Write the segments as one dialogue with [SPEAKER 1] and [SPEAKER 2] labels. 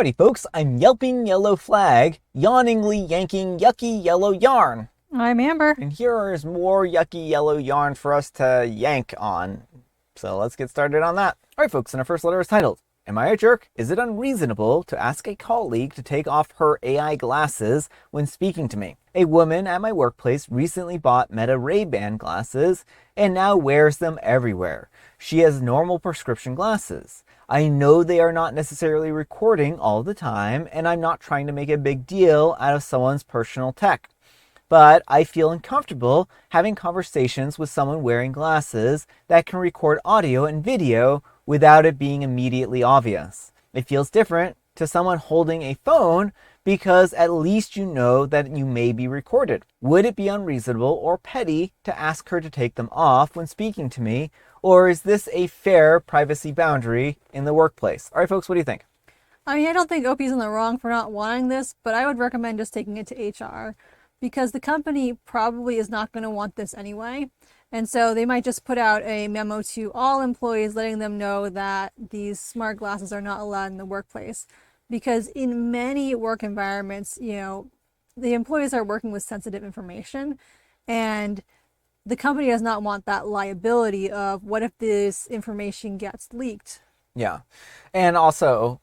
[SPEAKER 1] Howdy folks, I'm Yelping Yellow Flag, yawningly yanking yucky yellow yarn.
[SPEAKER 2] I'm Amber.
[SPEAKER 1] And here is more yucky yellow yarn for us to yank on. So let's get started on that. Alright folks, and our first letter is titled, Am I a jerk? Is it unreasonable to ask a colleague to take off her AI glasses when speaking to me? A woman at my workplace recently bought Meta Ray-Ban glasses and now wears them everywhere. She has normal prescription glasses. I know they are not necessarily recording all the time, and I'm not trying to make a big deal out of someone's personal tech. But I feel uncomfortable having conversations with someone wearing glasses that can record audio and video without it being immediately obvious. It feels different to someone holding a phone because at least you know that you may be recorded. Would it be unreasonable or petty to ask her to take them off when speaking to me, or is this a fair privacy boundary in the workplace? All right, folks, what do you think?
[SPEAKER 2] I mean, I don't think OP's in the wrong for not wanting this, but I would recommend just taking it to HR because the company probably is not going to want this anyway. And so they might just put out a memo to all employees letting them know that these smart glasses are not allowed in the workplace. Because in many work environments, the employees are working with sensitive information, and the company does not want that liability of what if this information gets leaked.
[SPEAKER 1] Yeah. And also,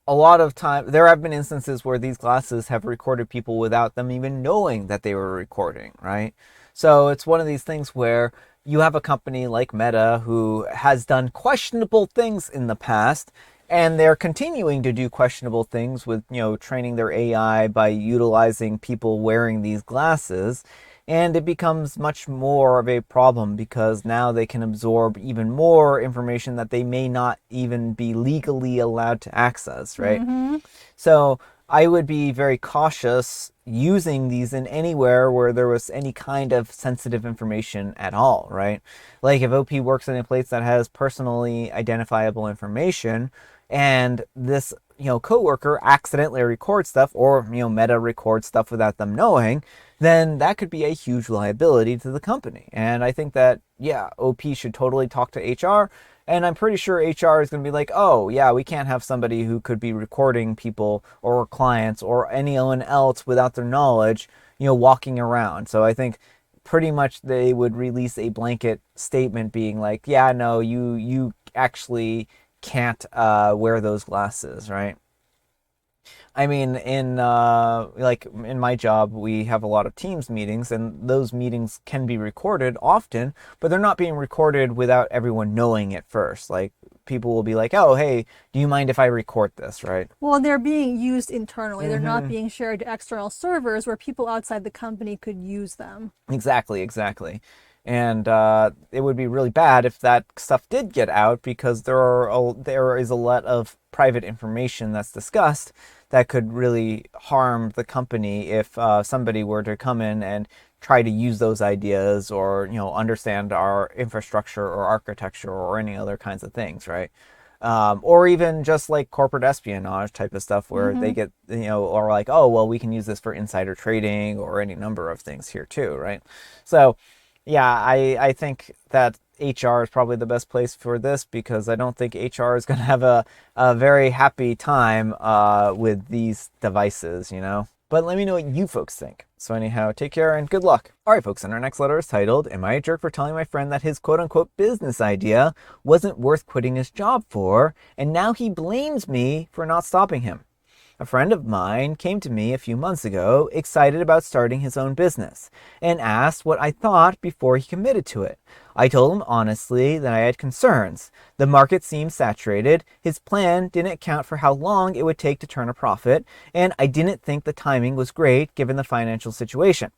[SPEAKER 1] a lot of time, there have been instances where these glasses have recorded people without them even knowing that they were recording, right? So it's one of these things where you have a company like Meta who has done questionable things in the past, and they're continuing to do questionable things with, training their AI by utilizing people wearing these glasses. And it becomes much more of a problem because now they can absorb even more information that they may not even be legally allowed to access, right?
[SPEAKER 2] Mm-hmm.
[SPEAKER 1] So I would be very cautious using these in anywhere where there was any kind of sensitive information at all, right? Like if OP works in a place that has personally identifiable information and this, coworker accidentally records stuff or, Meta records stuff without them knowing, then that could be a huge liability to the company. And I think that, OP should totally talk to HR. And I'm pretty sure HR is going to be like, oh, yeah, we can't have somebody who could be recording people or clients or anyone else without their knowledge, walking around. So I think pretty much they would release a blanket statement being like, yeah, no, you actually can't wear those glasses, right? I mean, in my job, we have a lot of Teams meetings, and those meetings can be recorded often, but they're not being recorded without everyone knowing it first. Like, people will be like, oh, hey, do you mind if I record this, right?
[SPEAKER 2] Well, they're being used internally. Mm-hmm. They're not being shared to external servers where people outside the company could use them.
[SPEAKER 1] Exactly. And it would be really bad if that stuff did get out because there is a lot of private information that's discussed that could really harm the company if somebody were to come in and try to use those ideas or, understand our infrastructure or architecture or any other kinds of things, right? Or even just like corporate espionage type of stuff where they get, or like, oh, well, we can use this for insider trading or any number of things here too, right? So, yeah, I think that HR is probably the best place for this because I don't think HR is going to have a very happy time with these devices, But let me know what you folks think. So anyhow, take care and good luck. All right, folks, and our next letter is titled, Am I a jerk for telling my friend that his quote-unquote business idea wasn't worth quitting his job for, and now he blames me for not stopping him? A friend of mine came to me a few months ago, excited about starting his own business, and asked what I thought before he committed to it. I told him honestly that I had concerns. The market seemed saturated, his plan didn't account for how long it would take to turn a profit, and I didn't think the timing was great given the financial situation.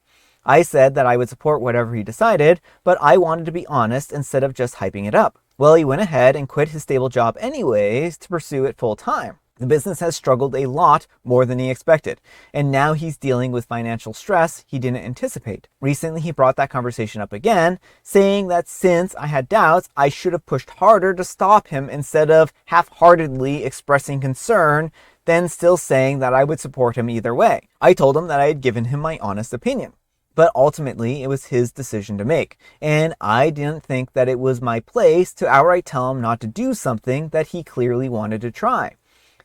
[SPEAKER 1] I said that I would support whatever he decided, but I wanted to be honest instead of just hyping it up. Well, he went ahead and quit his stable job anyways to pursue it full time. The business has struggled a lot more than he expected, and now he's dealing with financial stress he didn't anticipate. Recently, he brought that conversation up again, saying that since I had doubts, I should have pushed harder to stop him instead of half-heartedly expressing concern, then still saying that I would support him either way. I told him that I had given him my honest opinion. But ultimately, it was his decision to make, and I didn't think that it was my place to outright tell him not to do something that he clearly wanted to try.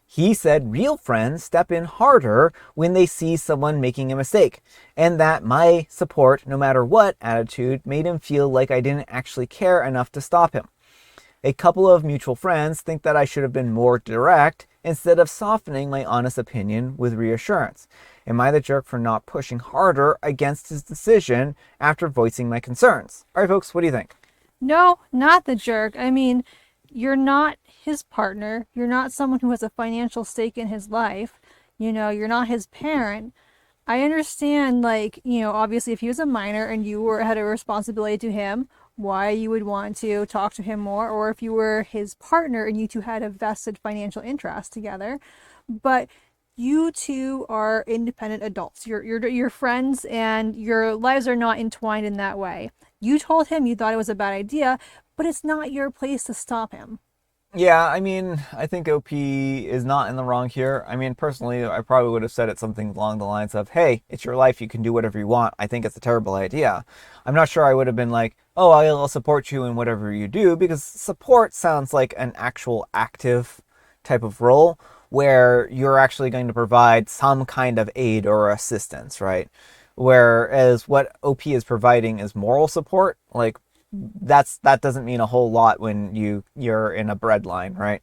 [SPEAKER 1] He said real friends step in harder when they see someone making a mistake, and that my support, no matter what attitude, made him feel like I didn't actually care enough to stop him. A couple of mutual friends think that I should have been more direct instead of softening my honest opinion with reassurance. Am I the jerk for not pushing harder against his decision after voicing my concerns? All right, folks, what do you think?
[SPEAKER 2] No, not the jerk. I mean, you're not his partner. You're not someone who has a financial stake in his life. You're not his parent. I understand, like, obviously if he was a minor and you had a responsibility to him, why you would want to talk to him more, or if you were his partner and you two had a vested financial interest together. But you two are independent adults. You're friends, and your lives are not entwined in that way. You told him you thought it was a bad idea, but it's not your place to stop him.
[SPEAKER 1] Yeah, I mean, I think OP is not in the wrong here. I mean, personally, I probably would have said it something along the lines of, hey, it's your life, you can do whatever you want. I think it's a terrible idea. I'm not sure I would have been like, oh, I'll support you in whatever you do, because support sounds like an actual active type of role where you're actually going to provide some kind of aid or assistance, right? Whereas what OP is providing is moral support, like that doesn't mean a whole lot when you're in a bread line, right?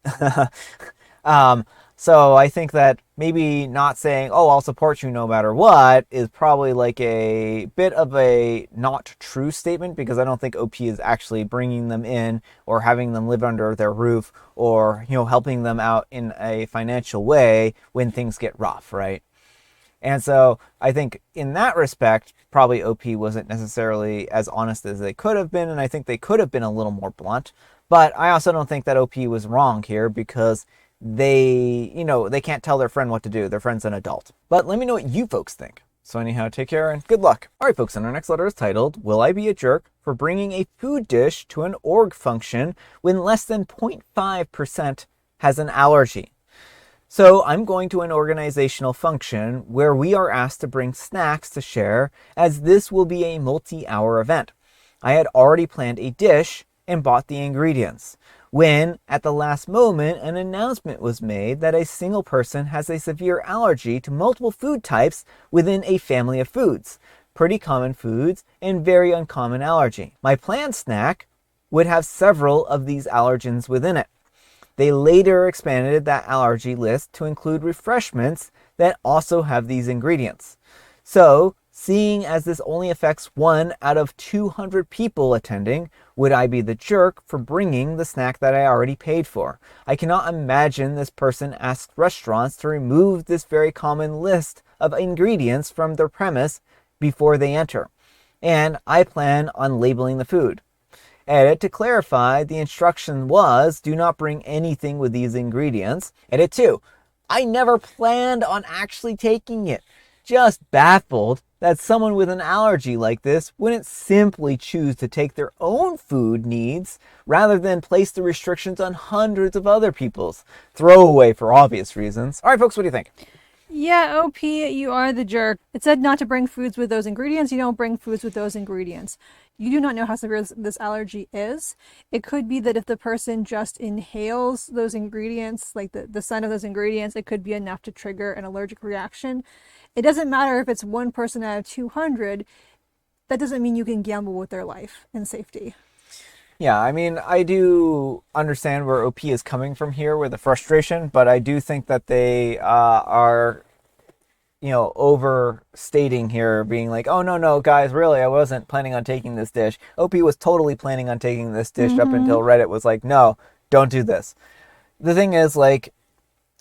[SPEAKER 1] um, so I think that maybe not saying, "Oh, I'll support you no matter what," is probably like a bit of a not true statement, because I don't think OP is actually bringing them in or having them live under their roof, or helping them out in a financial way when things get rough, right? And so I think in that respect, probably OP wasn't necessarily as honest as they could have been, and I think they could have been a little more blunt. But I also don't think that OP was wrong here, because they can't tell their friend what to do. Their friend's an adult. But let me know what you folks think. So anyhow, take care and good luck. All right, folks, and our next letter is titled, Will I Be a Jerk for Bringing a Food Dish to an Org Function When Less Than 0.5% Has an Allergy? So I'm going to an organizational function where we are asked to bring snacks to share, as this will be a multi-hour event. I had already planned a dish and bought the ingredients, when at the last moment an announcement was made that a single person has a severe allergy to multiple food types within a family of foods, pretty common foods and very uncommon allergy. My planned snack would have several of these allergens within it. They later expanded that allergy list to include refreshments that also have these ingredients. So, seeing as this only affects 1 out of 200 people attending, would I be the jerk for bringing the snack that I already paid for? I cannot imagine this person asked restaurants to remove this very common list of ingredients from their premise before they enter. And I plan on labeling the food. Edit to clarify, the instruction was, do not bring anything with these ingredients. Edit 2, I never planned on actually taking it. Just baffled that someone with an allergy like this wouldn't simply choose to take their own food needs rather than place the restrictions on hundreds of other people's. Throwaway for obvious reasons. All right, folks, what do you think?
[SPEAKER 2] Yeah, OP, you are the jerk. It said not to bring foods with those ingredients. You don't bring foods with those ingredients. You do not know how severe this allergy is. It could be that if the person just inhales those ingredients, like the scent of those ingredients, it could be enough to trigger an allergic reaction. It doesn't matter if it's one person out of 200. That doesn't mean you can gamble with their life and safety.
[SPEAKER 1] Yeah, I mean, I do understand where OP is coming from here with the frustration, but I do think that they are, overstating here, being like, oh, no, guys, really, I wasn't planning on taking this dish. OP was totally planning on taking this dish up until Reddit was like, no, don't do this. The thing is, like,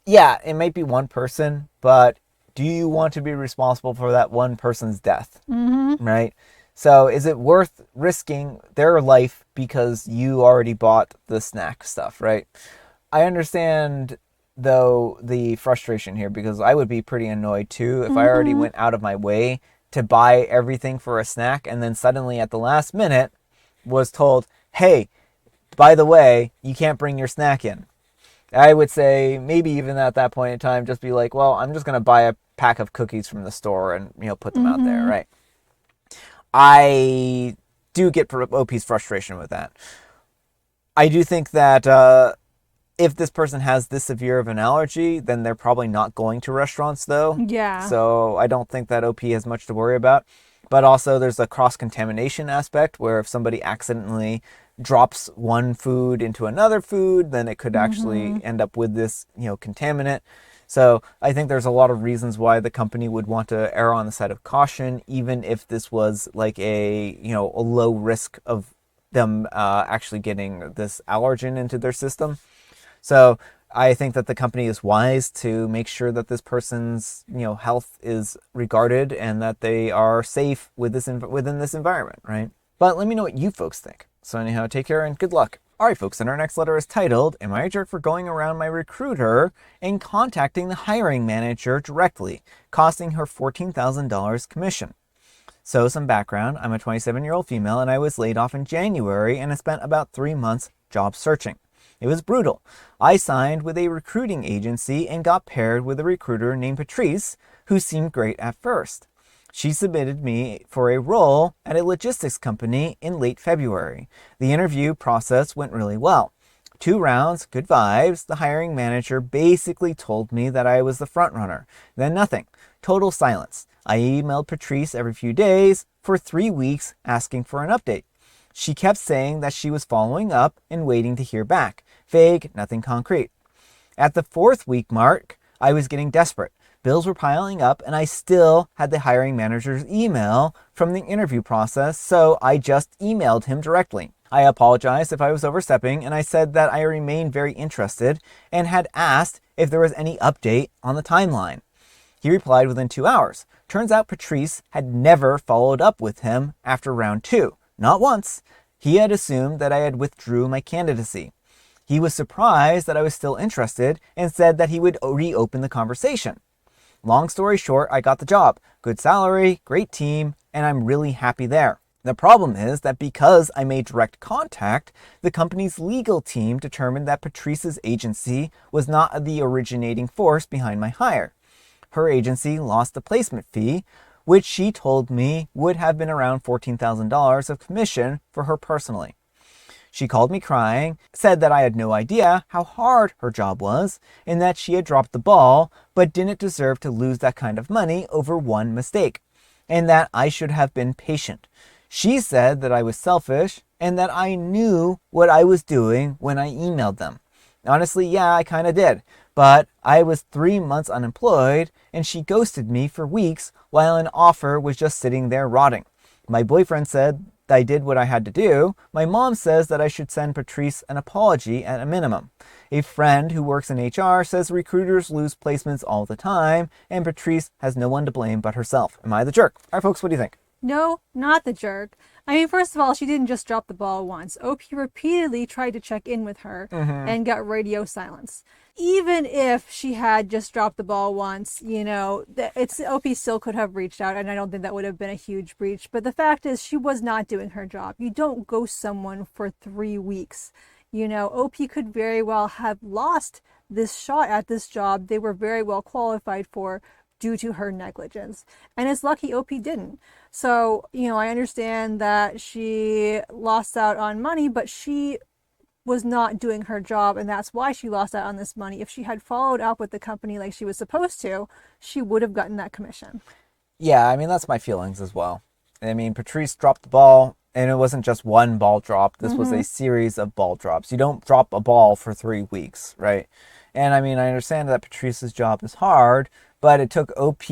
[SPEAKER 1] yeah, it might be one person, but do you want to be responsible for that one person's death? Right? So is it worth risking their life because you already bought the snack stuff, right? I understand, though, the frustration here, because I would be pretty annoyed too if I already went out of my way to buy everything for a snack and then suddenly at the last minute was told, hey, by the way, you can't bring your snack in. I would say maybe even at that point in time, just be like, well, I'm just going to buy a pack of cookies from the store and, put them out there, right? I do get OP's frustration with that. I do think that If this person has this severe of an allergy, then they're probably not going to restaurants though.
[SPEAKER 2] Yeah.
[SPEAKER 1] So I don't think that OP has much to worry about. But also there's a cross-contamination aspect where if somebody accidentally drops one food into another food, then it could actually end up with this, contaminant. So I think there's a lot of reasons why the company would want to err on the side of caution, even if this was like a low risk of them actually getting this allergen into their system. So I think that the company is wise to make sure that this person's health is regarded and that they are safe with within this environment, right? But let me know what you folks think. So anyhow, take care and good luck. All right, folks, and our next letter is titled, Am I a Jerk for Going Around My Recruiter and Contacting the Hiring Manager Directly, Costing Her $14,000 Commission? So some background, I'm a 27-year-old female and I was laid off in January and I spent about 3 months job searching. It was brutal. I signed with a recruiting agency and got paired with a recruiter named Patrice, who seemed great at first. She submitted me for a role at a logistics company in late February. The interview process went really well. 2 rounds, good vibes. The hiring manager basically told me that I was the front runner. Then nothing. Total silence. I emailed Patrice every few days for 3 weeks asking for an update. She kept saying that she was following up and waiting to hear back. Vague, nothing concrete. At the 4th week mark, I was getting desperate. Bills were piling up and I still had the hiring manager's email from the interview process, so I just emailed him directly. I apologized if I was overstepping and I said that I remained very interested and had asked if there was any update on the timeline. He replied within 2 hours. Turns out Patrice had never followed up with him after round 2. Not once. He had assumed that I had withdrew my candidacy. He was surprised that I was still interested and said that he would reopen the conversation. Long story short, I got the job. Good salary, great team, and I'm really happy there. The problem is that because I made direct contact, the company's legal team determined that Patrice's agency was not the originating force behind my hire. Her agency lost the placement fee, which she told me would have been around $14,000 of commission for her personally. She called me crying, said that I had no idea how hard her job was, and that she had dropped the ball, but didn't deserve to lose that kind of money over one mistake, and that I should have been patient. She said that I was selfish, and that I knew what I was doing when I emailed them. Honestly, yeah, I kinda did, but I was 3 months unemployed, and she ghosted me for weeks while an offer was just sitting there rotting. My boyfriend said I did what I had to do. My mom says that I should send Patrice an apology at a minimum. A friend who works in HR says recruiters lose placements all the time, and Patrice has no one to blame but herself. Am I the jerk? All right, folks, what do you think?
[SPEAKER 2] No, not the jerk. I mean, first of all, she didn't just drop the ball once. OP repeatedly tried to check in with her and got radio silence. Even if she had just dropped the ball once, OP still could have reached out, and I don't think that would have been a huge breach. But the fact is, she was not doing her job. You don't ghost someone for 3 weeks. OP could very well have lost this shot at this job they were very well qualified for due to her negligence. And it's lucky OP didn't. So, I understand that she lost out on money, but she was not doing her job, and that's why she lost out on this money. If she had followed up with the company like she was supposed to, she would have gotten that commission.
[SPEAKER 1] Yeah, I mean, that's my feelings as well. I mean, Patrice dropped the ball, and it wasn't just one ball drop. This was a series of ball drops. You don't drop a ball for 3 weeks, right? And I mean, I understand that Patrice's job is hard, but it took OP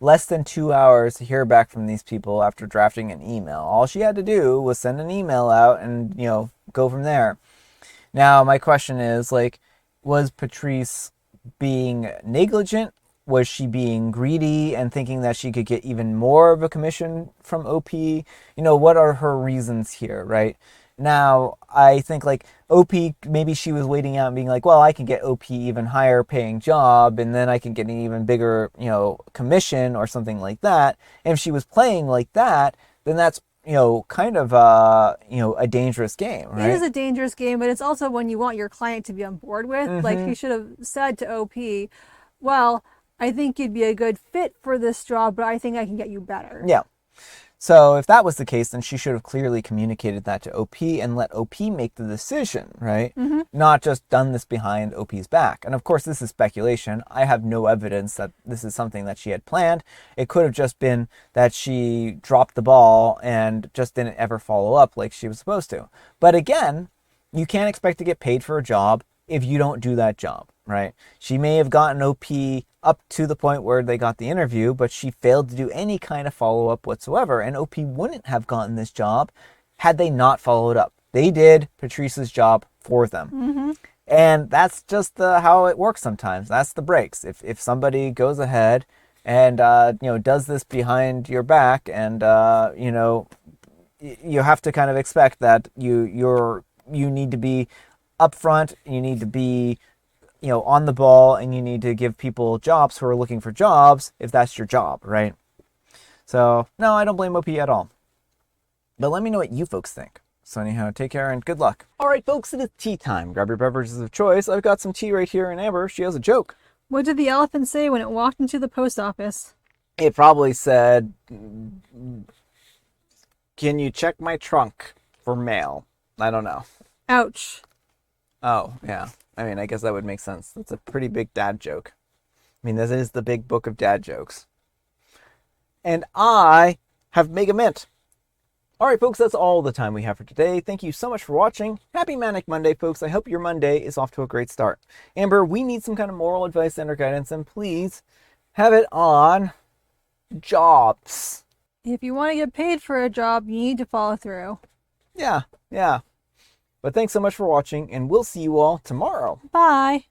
[SPEAKER 1] less than 2 hours to hear back from these people after drafting an email. All she had to do was send an email out and, go from there. Now, my question is, was Patrice being negligent? Was she being greedy and thinking that she could get even more of a commission from OP? What are her reasons here, right? Now, I think OP, maybe she was waiting out and being like, well, I can get OP even higher paying job and then I can get an even bigger, commission or something like that. And if she was playing like that, then that's, kind of, a dangerous game, right?
[SPEAKER 2] It is a dangerous game, but it's also one you want your client to be on board with. Like, you should have said to OP, well, I think you'd be a good fit for this job, but I think I can get you better.
[SPEAKER 1] Yeah. So if that was the case, then she should have clearly communicated that to OP and let OP make the decision, right?
[SPEAKER 2] Mm-hmm.
[SPEAKER 1] Not just done this behind OP's back. And of course, this is speculation. I have no evidence that this is something that she had planned. It could have just been that she dropped the ball and just didn't ever follow up like she was supposed to. But again, you can't expect to get paid for a job if you don't do that job, right? She may have gotten OP up to the point where they got the interview, but she failed to do any kind of follow-up whatsoever, and OP wouldn't have gotten this job had they not followed up. They did Patrice's job for them.
[SPEAKER 2] Mm-hmm.
[SPEAKER 1] And that's just how it works sometimes. That's the breaks. If somebody goes ahead and does this behind your back, and you have to kind of expect that you need to be upfront, you need to be on the ball, and you need to give people jobs who are looking for jobs if that's your job, right? So no, I don't blame OP at all. But let me know what you folks think. So anyhow, take care and good luck. All right, folks, it is tea time. Grab your beverages of choice. I've got some tea right here, and Amber, she has a joke.
[SPEAKER 2] What did the elephant say when it walked into the post office?
[SPEAKER 1] It probably said, "Can you check my trunk for mail?" I don't know.
[SPEAKER 2] Ouch.
[SPEAKER 1] Oh, yeah. I mean, I guess that would make sense. That's a pretty big dad joke. I mean, this is the big book of dad jokes. And I have Mega Mint. All right, folks, that's all the time we have for today. Thank you so much for watching. Happy Manic Monday, folks. I hope your Monday is off to a great start. Amber, we need some kind of moral advice and or guidance, and please have it on jobs.
[SPEAKER 2] If you want to get paid for a job, you need to follow through.
[SPEAKER 1] Yeah. But thanks so much for watching, and we'll see you all tomorrow.
[SPEAKER 2] Bye.